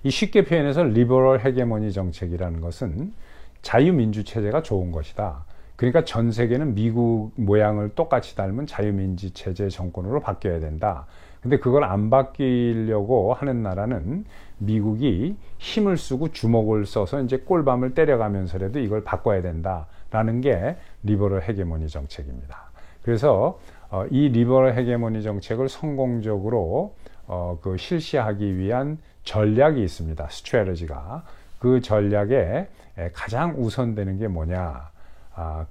이 쉽게 표현해서 리버럴 헤게모니 정책이라는 것은 자유민주 체제가 좋은 것이다. 그러니까 전 세계는 미국 모양을 똑같이 닮은 자유민주 체제 정권으로 바뀌어야 된다. 근데 그걸 안 바뀌려고 하는 나라는 미국이 힘을 쓰고 주먹을 써서 이제 꼴밤을 때려가면서라도 이걸 바꿔야 된다라는 게 리버럴 헤게모니 정책입니다. 그래서 이 리버럴 헤게모니 정책을 성공적으로 실시하기 위한 전략이 있습니다. 스트래티지가. 그 전략에 가장 우선되는 게 뭐냐?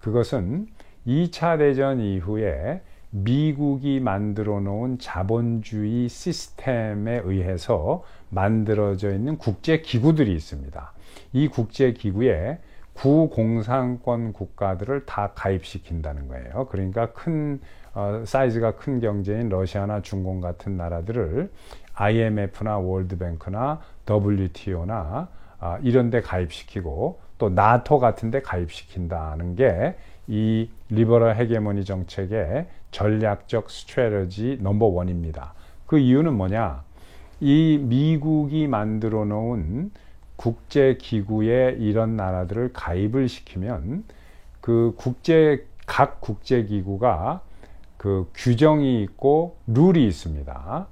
그것은 2차 대전 이후에 미국이 만들어 놓은 자본주의 시스템에 의해서 만들어져 있는 국제 기구들이 있습니다. 이 국제 기구에 구공산권 국가들을 다 가입시킨다는 거예요. 그러니까 사이즈가 큰 경제인 러시아나 중공 같은 나라들을 IMF나 월드뱅크나 WTO나 이런 데 가입시키고 또 나토 같은 데 가입시킨다는 게 이 리버럴 헤게모니 정책의 전략적 스트래티지 넘버 원입니다. 그 이유는 뭐냐? 이 미국이 만들어 놓은 국제기구에 이런 나라들을 가입을 시키면 각 국제기구가 그 규정이 있고 룰이 있습니다.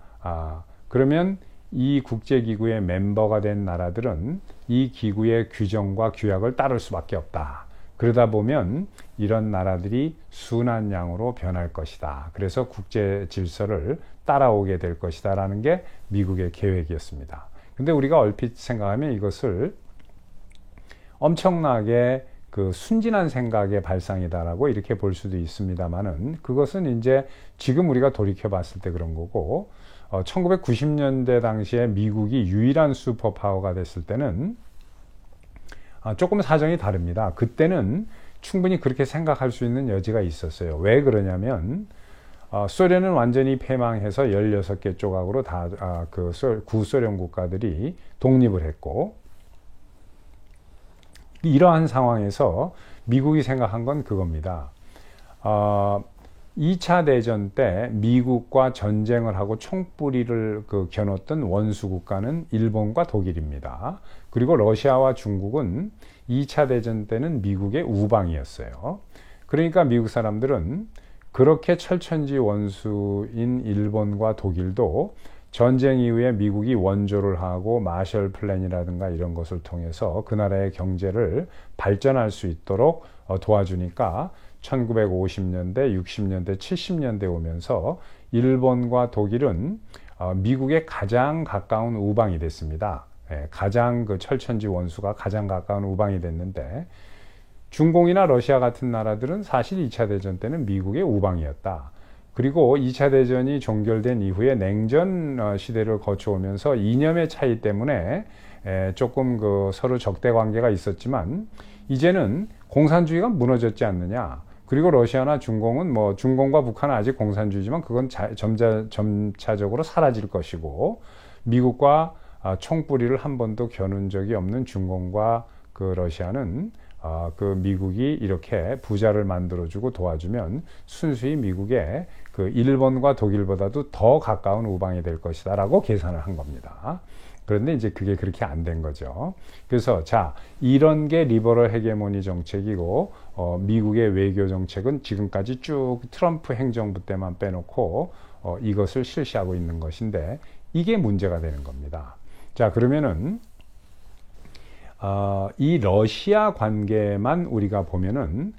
그러면 이 국제기구의 멤버가 된 나라들은 이 기구의 규정과 규약을 따를 수밖에 없다. 그러다 보면 이런 나라들이 순한 양으로 변할 것이다. 그래서 국제 질서를 따라오게 될 것이다 라는 게 미국의 계획이었습니다. 근데 우리가 얼핏 생각하면 이것을 엄청나게 순진한 생각의 발상이다라고 이렇게 볼 수도 있습니다만은 그것은 이제 지금 우리가 돌이켜 봤을 때 그런 거고 1990년대 당시에 미국이 유일한 슈퍼파워가 됐을 때는 조금 사정이 다릅니다. 그때는 충분히 그렇게 생각할 수 있는 여지가 있었어요. 왜 그러냐면 소련은 완전히 패망해서 16개 조각으로 다 구소련 국가들이 독립을 했고 이러한 상황에서 미국이 생각한 건 그겁니다. 2차 대전 때 미국과 전쟁을 하고 총뿌리를 겨눴던 원수 국가는 일본과 독일입니다. 그리고 러시아와 중국은 2차 대전 때는 미국의 우방이었어요. 그러니까 미국 사람들은 그렇게 철천지 원수인 일본과 독일도 전쟁 이후에 미국이 원조를 하고 마셜 플랜이라든가 이런 것을 통해서 그 나라의 경제를 발전할 수 있도록 도와주니까 1950년대, 60년대, 70년대 오면서 일본과 독일은 미국의 가장 가까운 우방이 됐습니다. 가장 철천지 원수가 가장 가까운 우방이 됐는데 중공이나 러시아 같은 나라들은 사실 2차 대전 때는 미국의 우방이었다. 그리고 2차 대전이 종결된 이후에 냉전 시대를 거쳐오면서 이념의 차이 때문에 조금 서로 적대 관계가 있었지만 이제는 공산주의가 무너졌지 않느냐. 그리고 러시아나 중공은 중공과 북한은 아직 공산주의지만 그건 점차적으로 사라질 것이고 미국과 총뿌리를 한 번도 겨눈 적이 없는 중공과 러시아는 미국이 이렇게 부자를 만들어주고 도와주면 순수히 미국의 일본과 독일보다도 더 가까운 우방이 될 것이다 라고 계산을 한 겁니다. 그런데 이제 그게 그렇게 안 된 거죠. 그래서 이런 게 리버럴 헤게모니 정책이고 미국의 외교 정책은 지금까지 쭉 트럼프 행정부 때만 빼놓고 이것을 실시하고 있는 것인데 이게 문제가 되는 겁니다. 그러면은 이 러시아 관계만 우리가 보면은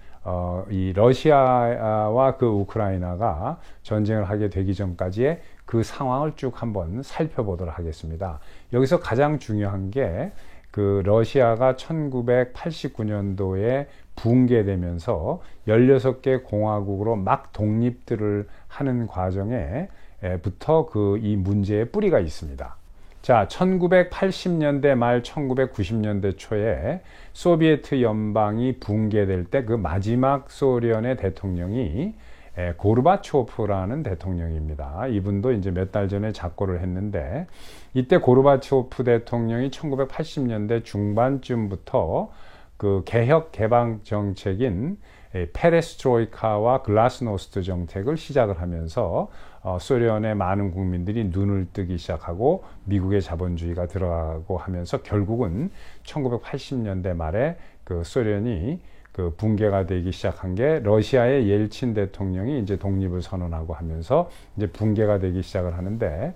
이 러시아와 우크라이나가 전쟁을 하게 되기 전까지의 그 상황을 쭉 한번 살펴보도록 하겠습니다. 여기서 가장 중요한 게 러시아가 1989년도에 붕괴되면서 16개 공화국으로 막 독립들을 하는 과정에부터 이 문제의 뿌리가 있습니다. 1980년대 말 1990년대 초에 소비에트 연방이 붕괴될 때 그 마지막 소련의 대통령이 고르바초프라는 대통령입니다. 이분도 이제 몇 달 전에 작고를 했는데 이때 고르바초프 대통령이 1980년대 중반쯤부터 개혁 개방 정책인 페레스트로이카와 글라스노스트 정책을 시작을 하면서 소련의 많은 국민들이 눈을 뜨기 시작하고 미국의 자본주의가 들어가고 하면서 결국은 1980년대 말에 그 소련이 그 붕괴가 되기 시작한 게 러시아의 옐친 대통령이 이제 독립을 선언하고 하면서 이제 붕괴가 되기 시작을 하는데,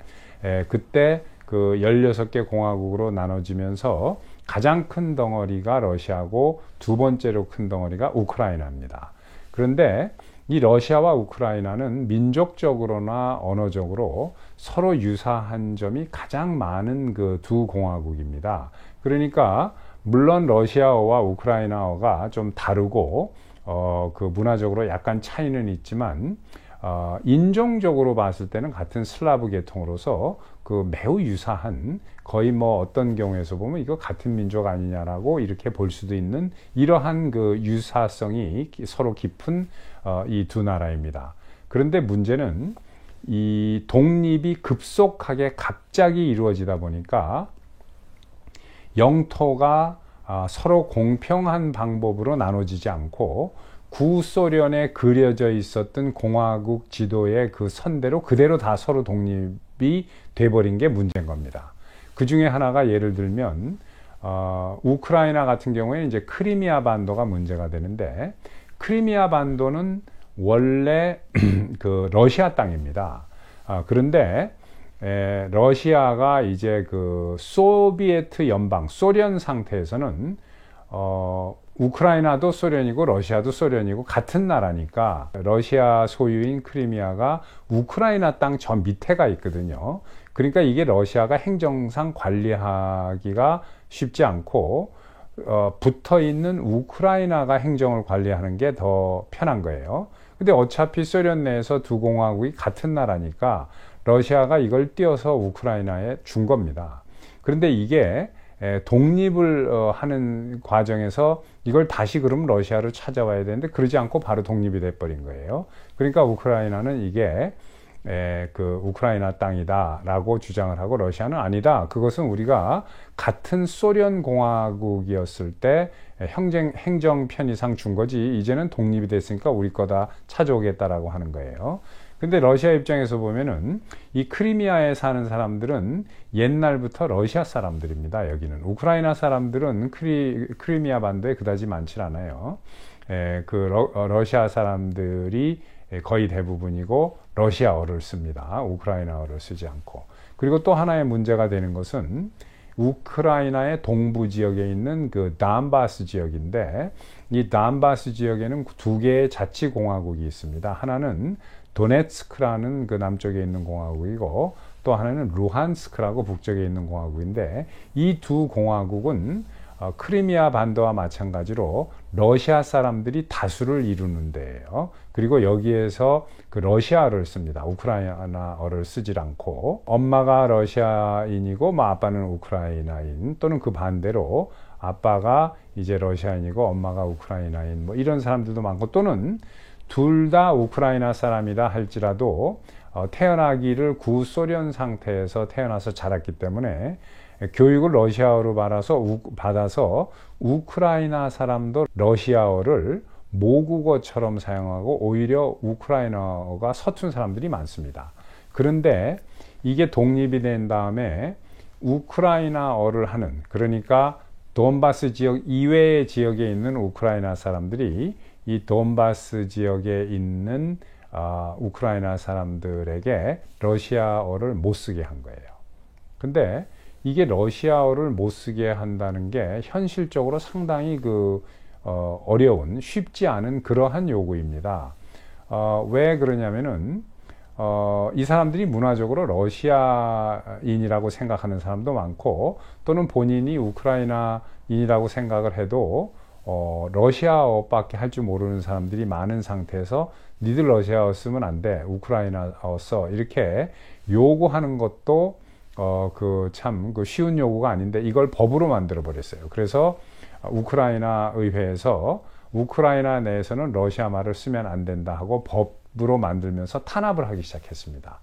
그때 그 16개 공화국으로 나눠지면서 가장 큰 덩어리가 러시아고 두 번째로 큰 덩어리가 우크라이나입니다. 그런데 이 러시아와 우크라이나는 민족적으로나 언어적으로 서로 유사한 점이 가장 많은 그 두 공화국입니다. 그러니까 물론 러시아어와 우크라이나어가 좀 다르고 그 문화적으로 약간 차이는 있지만 인종적으로 봤을 때는 같은 슬라브 계통으로서 그 매우 유사한, 거의 뭐 어떤 경우에서 보면 이거 같은 민족 아니냐라고 이렇게 볼 수도 있는 이러한 그 유사성이 서로 깊은 이 두 나라입니다. 그런데 문제는 이 독립이 급속하게 갑자기 이루어지다 보니까 영토가 서로 공평한 방법으로 나눠지지 않고 구소련에 그려져 있었던 공화국 지도의 그 선대로 그대로 다 서로 독립이 돼버린 게 문제인 겁니다. 그 중에 하나가 예를 들면 우크라이나 같은 경우에 이제 크리미아 반도가 문제가 되는데, 크리미아 반도는 원래 그 러시아 땅입니다. 그런데 러시아가 이제 그 소비에트 연방, 소련 상태에서는 우크라이나도 소련이고 러시아도 소련이고 같은 나라니까 러시아 소유인 크리미아가 우크라이나 땅 저 밑에가 있거든요. 그러니까 이게 러시아가 행정상 관리하기가 쉽지 않고 붙어 있는 우크라이나가 행정을 관리하는 게 더 편한 거예요. 근데 어차피 소련 내에서 두 공화국이 같은 나라니까 러시아가 이걸 띄어서 우크라이나에 준 겁니다. 그런데 이게 독립을 하는 과정에서 이걸 다시 그럼 러시아로 찾아와야 되는데 그러지 않고 바로 독립이 돼버린 거예요. 그러니까 우크라이나는 이게 그 우크라이나 땅이다 라고 주장을 하고, 러시아는 아니다, 그것은 우리가 같은 소련 공화국이었을 때 행정 편의상 준 거지 이제는 독립이 됐으니까 우리 거다 찾아오겠다라고 하는 거예요. 근데 러시아 입장에서 보면은 이 크리미아에 사는 사람들은 옛날부터 러시아 사람들입니다. 여기는 우크라이나 사람들은 크리미아 반도에 그다지 많지 않아요. 러시아 사람들이 거의 대부분이고 러시아어를 씁니다. 우크라이나어를 쓰지 않고. 그리고 또 하나의 문제가 되는 것은 우크라이나의 동부 지역에 있는 그 담바스 지역인데, 이 담바스 지역에는 두 개의 자치공화국이 있습니다. 하나는 도네츠크라는 그 남쪽에 있는 공화국이고 또 하나는 루한스크라고 북쪽에 있는 공화국인데, 이 두 공화국은 크리미아 반도와 마찬가지로 러시아 사람들이 다수를 이루는 데예요. 그리고 여기에서 그 러시아어를 씁니다. 우크라이나어를 쓰질 않고, 엄마가 러시아인이고 뭐 아빠는 우크라이나인, 또는 그 반대로 아빠가 이제 러시아인이고 엄마가 우크라이나인, 뭐 이런 사람들도 많고, 또는 둘 다 우크라이나 사람이다 할지라도 태어나기를 구소련 상태에서 태어나서 자랐기 때문에 교육을 러시아어로 받아서 우크라이나 사람도 러시아어를 모국어처럼 사용하고 오히려 우크라이나어가 서툰 사람들이 많습니다. 그런데 이게 독립이 된 다음에 우크라이나어를 하는, 그러니까 돈바스 지역 이외의 지역에 있는 우크라이나 사람들이 이 돈바스 지역에 있는 우크라이나 사람들에게 러시아어를 못 쓰게 한 거예요. 근데 이게 러시아어를 못 쓰게 한다는 게 현실적으로 상당히 어려운, 쉽지 않은 그러한 요구입니다. 왜 그러냐면은 이 사람들이 문화적으로 러시아인이라고 생각하는 사람도 많고, 또는 본인이 우크라이나인이라고 생각을 해도 러시아어밖에 할 줄 모르는 사람들이 많은 상태에서 니들 러시아어 쓰면 안 돼, 우크라이나어 써, 이렇게 요구하는 것도 참 쉬운 요구가 아닌데 이걸 법으로 만들어 버렸어요. 그래서 우크라이나 의회에서 우크라이나 내에서는 러시아 말을 쓰면 안 된다 하고 법으로 만들면서 탄압을 하기 시작했습니다.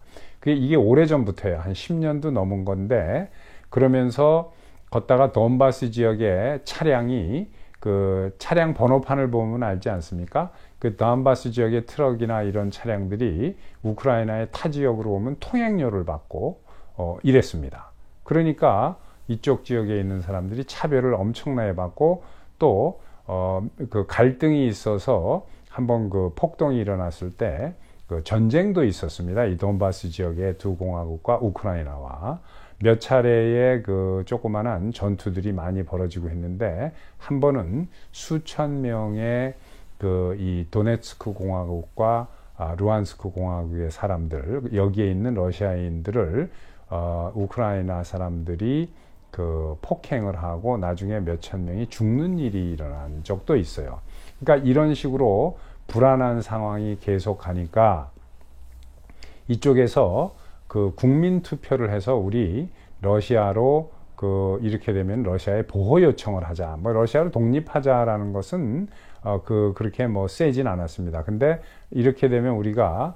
이게 오래전부터예요. 한 10년도 넘은 건데, 그러면서 걷다가 돈바스 지역의 차량이 그 차량 번호판을 보면 알지 않습니까? 그 donbass 지역의 트럭이나 이런 차량들이 우크라이나의 타 지역으로 오면 통행료를 받고 이랬습니다. 그러니까 이쪽 지역에 있는 사람들이 차별을 엄청나게 받고 또 그 갈등이 있어서 한번 그 폭동이 일어났을 때 그 전쟁도 있었습니다. 이 돈바스 지역의 두 공화국과 우크라이나와 몇 차례의 그 조그만한 전투들이 많이 벌어지고 했는데 한 번은 수천 명의 그 이 도네츠크 공화국과 루안스크 공화국의 사람들, 여기에 있는 러시아인들을 우크라이나 사람들이 그 폭행을 하고 나중에 몇천 명이 죽는 일이 일어난 적도 있어요. 그러니까 이런 식으로 불안한 상황이 계속 가니까 이쪽에서 그 국민 투표를 해서 우리 러시아로 그 이렇게 되면 러시아에 보호 요청을 하자. 뭐 러시아로 독립하자라는 것은 그렇게 뭐 세진 않았습니다. 근데 이렇게 되면 우리가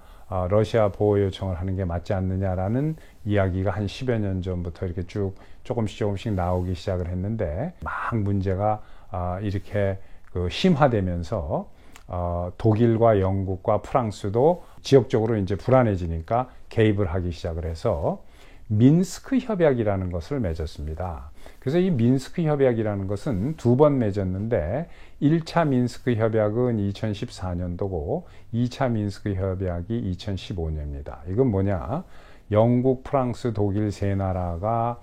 러시아 보호 요청을 하는 게 맞지 않느냐라는 이야기가 한 10여 년 전부터 이렇게 쭉 조금씩 나오기 시작을 했는데 막 문제가 이렇게 그 심화되면서 독일과 영국과 프랑스도 지역적으로 이제 불안해지니까 개입을 하기 시작을 해서 민스크 협약이라는 것을 맺었습니다. 그래서 이 민스크 협약이라는 것은 두 번 맺었는데 1차 민스크 협약은 2014년도고 2차 민스크 협약이 2015년입니다. 이건 뭐냐? 영국, 프랑스, 독일 세 나라가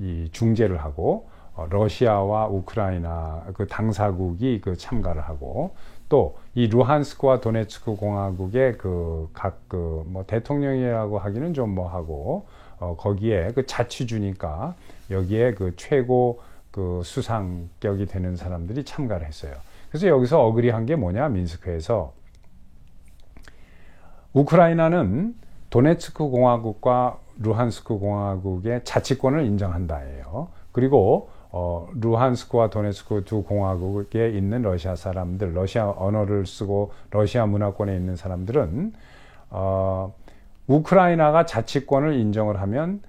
이 중재를 하고 러시아와 우크라이나 그 당사국이 그 참가를 하고 또 이 루한스크와 도네츠크 공화국의 그 각 그 뭐 대통령이라고 하기는 좀 뭐 하고 거기에 그 자치주니까 여기에 그 최고 그 수상격이 되는 사람들이 참가를 했어요. 그래서 여기서 어그리한 게 뭐냐? 민스크에서 우크라이나는 도네츠크 공화국과 루한스크 공화국의 자치권을 인정한다예요. 그리고 루한스크와 도네츠크 두 공화국에 있는 러시아 사람들, 러시아 언어를 쓰고 러시아 문화권에 있는 사람들은 우크라이나가 자치권을 인정을 하면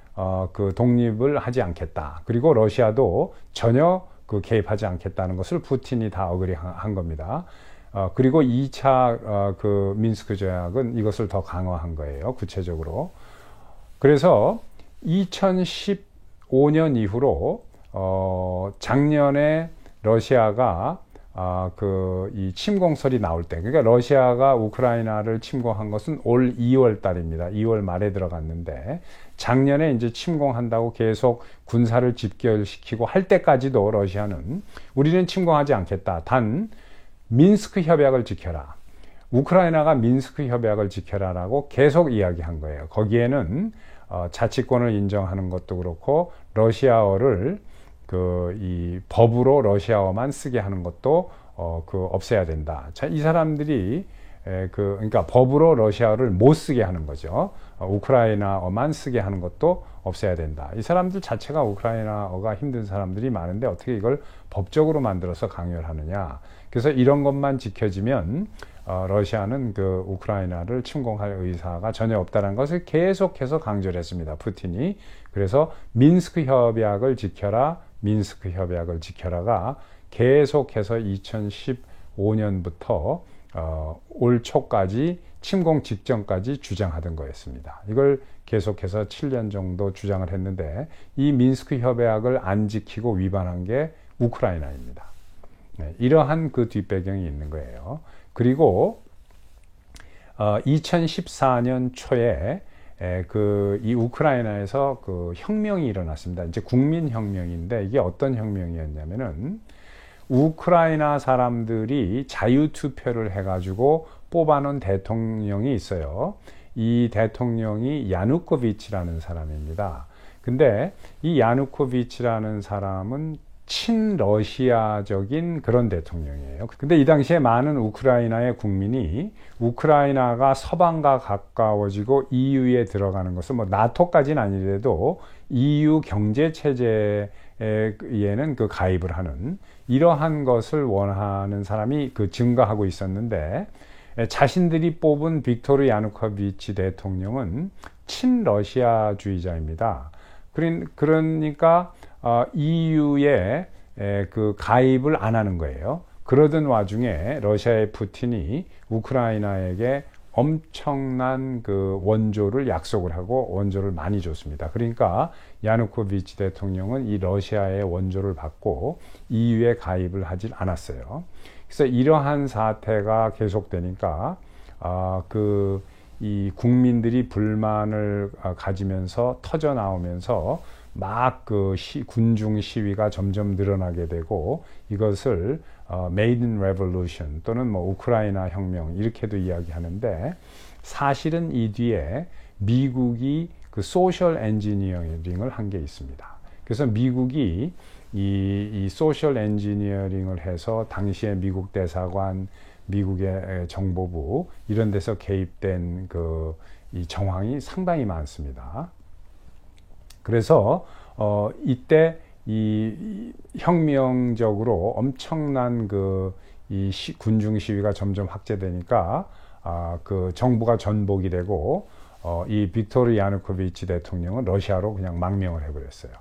그 독립을 하지 않겠다. 그리고 러시아도 전혀 그 개입하지 않겠다는 것을 푸틴이 다 어그리한 겁니다. 그리고 2차 그 민스크 조약은 이것을 더 강화한 거예요. 구체적으로. 그래서 2015년 이후로 작년에 러시아가 이 침공설이 나올 때, 그러니까 러시아가 우크라이나를 침공한 것은 올 2월 달입니다. 2월 말에 들어갔는데 작년에 이제 침공한다고 계속 군사를 집결시키고 할 때까지도 러시아는 우리는 침공하지 않겠다. 단 민스크 협약을 지켜라. 우크라이나가 민스크 협약을 지켜라라고 계속 이야기한 거예요. 거기에는 자치권을 인정하는 것도 그렇고 러시아어를 이 법으로 러시아어만 쓰게 하는 것도 없애야 된다. 자, 이 사람들이 그러니까 법으로 러시아어를 못 쓰게 하는 거죠. 우크라이나어만 쓰게 하는 것도 없애야 된다. 이 사람들 자체가 우크라이나어가 힘든 사람들이 많은데 어떻게 이걸 법적으로 만들어서 강요를 하느냐. 그래서 이런 것만 지켜지면 러시아는 그 우크라이나를 침공할 의사가 전혀 없다는 것을 계속해서 강조를 했습니다. 푸틴이. 그래서 민스크 협약을 지켜라. 민스크 협약을 지켜라가 계속해서 2015년부터 올 초까지 침공 직전까지 주장하던 거였습니다. 이걸 계속해서 7년 정도 주장을 했는데 이 민스크 협약을 안 지키고 위반한 게 우크라이나입니다. 네, 이러한 그 뒷배경이 있는 거예요. 그리고 2014년 초에 이 우크라이나에서 그 혁명이 일어났습니다. 이제 국민혁명인데 이게 어떤 혁명이었냐면은 우크라이나 사람들이 자유투표를 해가지고 뽑아놓은 대통령이 있어요. 이 대통령이 야누코비치라는 사람입니다. 근데 이 야누코비치라는 사람은 친러시아적인 그런 대통령이에요. 근데 이 당시에 많은 우크라이나의 국민이 우크라이나가 서방과 가까워지고 EU에 들어가는 것은 뭐 나토까지는 아니래도 EU 경제 체제에는 그 가입을 하는 이러한 것을 원하는 사람이 그 증가하고 있었는데 자신들이 뽑은 빅토르 야누코비치 대통령은 친러시아주의자입니다. 그러니까 EU에 그 가입을 안 하는 거예요. 그러던 와중에 러시아의 푸틴이 우크라이나에게 엄청난 그 원조를 약속을 하고 원조를 많이 줬습니다. 그러니까 야누코비치 대통령은 이 러시아의 원조를 받고 EU에 가입을 하질 않았어요. 그래서 이러한 사태가 계속되니까 이 국민들이 불만을 가지면서 터져 나오면서 막 그 군중 시위가 점점 늘어나게 되고 이것을 Maiden Revolution 또는 뭐 우크라이나 혁명 이렇게도 이야기하는데 사실은 이 뒤에 미국이 그 소셜 엔지니어링을 한 게 있습니다. 그래서 미국이 이 소셜 엔지니어링을 해서 당시에 미국 대사관, 미국의 정보부 이런 데서 개입된 이 정황이 상당히 많습니다. 그래서 이때 이 혁명적으로 엄청난 이 군중 시위가 점점 확대되니까 그 정부가 전복이 되고 이 빅토르 야누코비치 대통령은 러시아로 그냥 망명을 해버렸어요.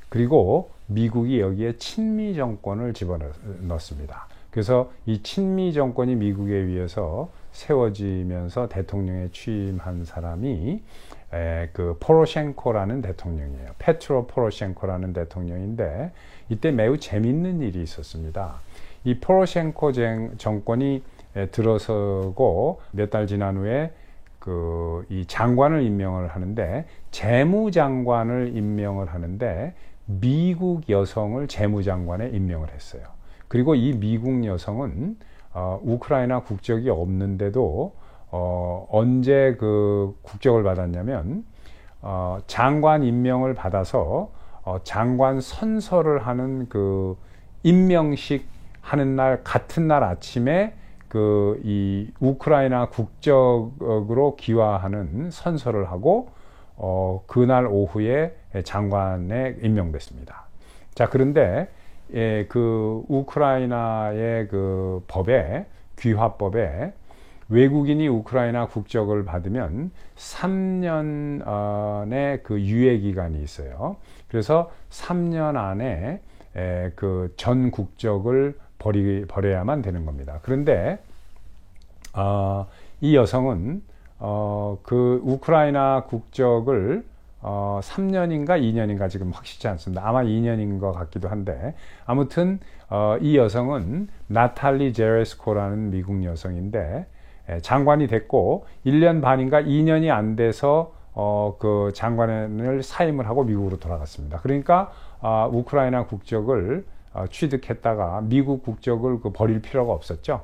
그리고 미국이 여기에 친미 정권을 집어넣습니다. 그래서 이 친미 정권이 미국에 의해서 세워지면서 대통령에 취임한 사람이 그 포로셴코라는 대통령이에요. 페트로 포로셴코라는 대통령인데 이때 매우 재밌는 일이 있었습니다. 이 포로셴코 정권이 들어서고 몇 달 지난 후에 이 장관을 임명을 하는데 재무장관을 임명을 하는데 미국 여성을 재무장관에 임명을 했어요. 그리고 이 미국 여성은 우크라이나 국적이 없는데도 언제 그 국적을 받았냐면 장관 임명을 받아서 장관 선서를 하는 그 임명식 하는 날 같은 날 아침에 이 우크라이나 국적으로 기화하는 선서를 하고 그날 오후에 장관에 임명됐습니다. 자, 그런데 그 우크라이나의 그 법에 귀화법에 외국인이 우크라이나 국적을 받으면 3년의 그 유예 기간이 있어요. 그래서 3년 안에 그 전 국적을 버려야만 되는 겁니다. 그런데 이 여성은 그 우크라이나 국적을 3년인가 2년인가 지금 확실치 않습니다. 아마 2년인 것 같기도 한데 아무튼 이 여성은 나탈리 제레스코라는 미국 여성인데 장관이 됐고 1년 반인가 2년이 안 돼서 그 장관을 사임을 하고 미국으로 돌아갔습니다. 그러니까 우크라이나 국적을 취득했다가 미국 국적을 버릴 필요가 없었죠.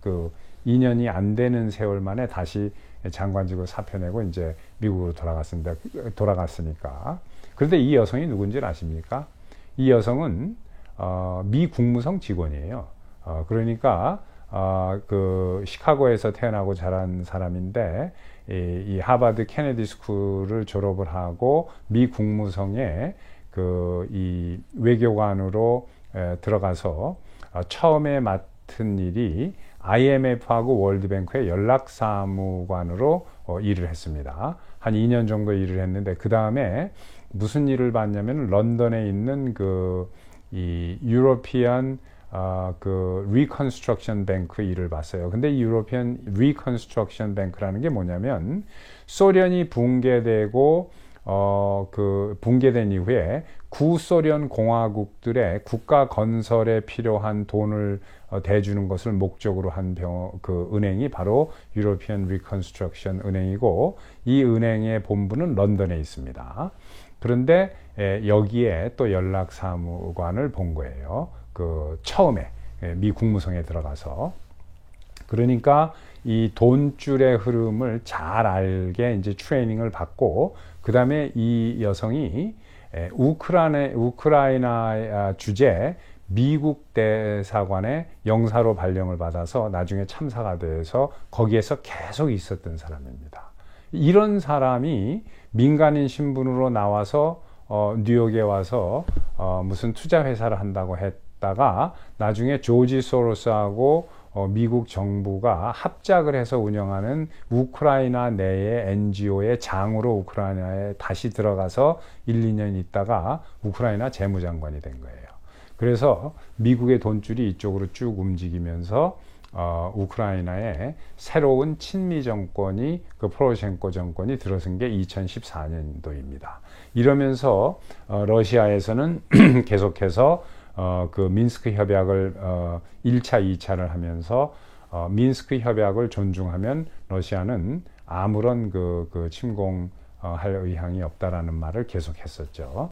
그 2년이 안 되는 세월 만에 다시 장관직을 사표내고 이제 미국으로 돌아갔으니까. 그런데 이 여성이 누군지 아십니까? 이 여성은 미 국무성 직원이에요. 그러니까 그 시카고에서 태어나고 자란 사람인데 이 하버드 케네디 스쿨을 졸업을 하고 미 국무성에 이 외교관으로 들어가서 처음에 맡은 일이 IMF하고 월드뱅크의 연락사무관으로 일을 했습니다. 한 2년 정도 일을 했는데 그 다음에 무슨 일을 봤냐면 런던에 있는 이 유로피안 리컨스트럭션 뱅크 일을 봤어요. 근데 이 유로피안 리컨스트럭션 뱅크라는 게 뭐냐면 소련이 붕괴되고 붕괴된 이후에 구소련 공화국들의 국가 건설에 필요한 돈을 대주는 것을 목적으로 한 은행이 바로 유로피안 리컨스트럭션 은행이고 이 은행의 본부는 런던에 있습니다. 그런데 여기에 또 연락사무관을 본 거예요. 처음에 미 국무성에 들어가서. 그러니까 이 돈줄의 흐름을 잘 알게 이제 트레이닝을 받고 그 다음에 이 여성이 우크라이나 주재 미국 대사관의 영사로 발령을 받아서 나중에 참사가 돼서 거기에서 계속 있었던 사람입니다. 이런 사람이 민간인 신분으로 나와서 뉴욕에 와서 무슨 투자 회사를 한다고 했다가 나중에 조지 소로스하고 미국 정부가 합작을 해서 운영하는 우크라이나 내의 NGO의 장으로 우크라이나에 다시 들어가서 1, 2년 있다가 우크라이나 재무장관이 된 거예요. 그래서 미국의 돈줄이 이쪽으로 쭉 움직이면서 우크라이나에 새로운 친미 정권이 그 포로셴코 정권이 들어선 게 2014년도입니다. 이러면서 러시아에서는 계속해서 그 민스크 협약을 1차, 2차를 하면서 민스크 협약을 존중하면 러시아는 아무런 그 침공할 의향이 없다라는 말을 계속했었죠.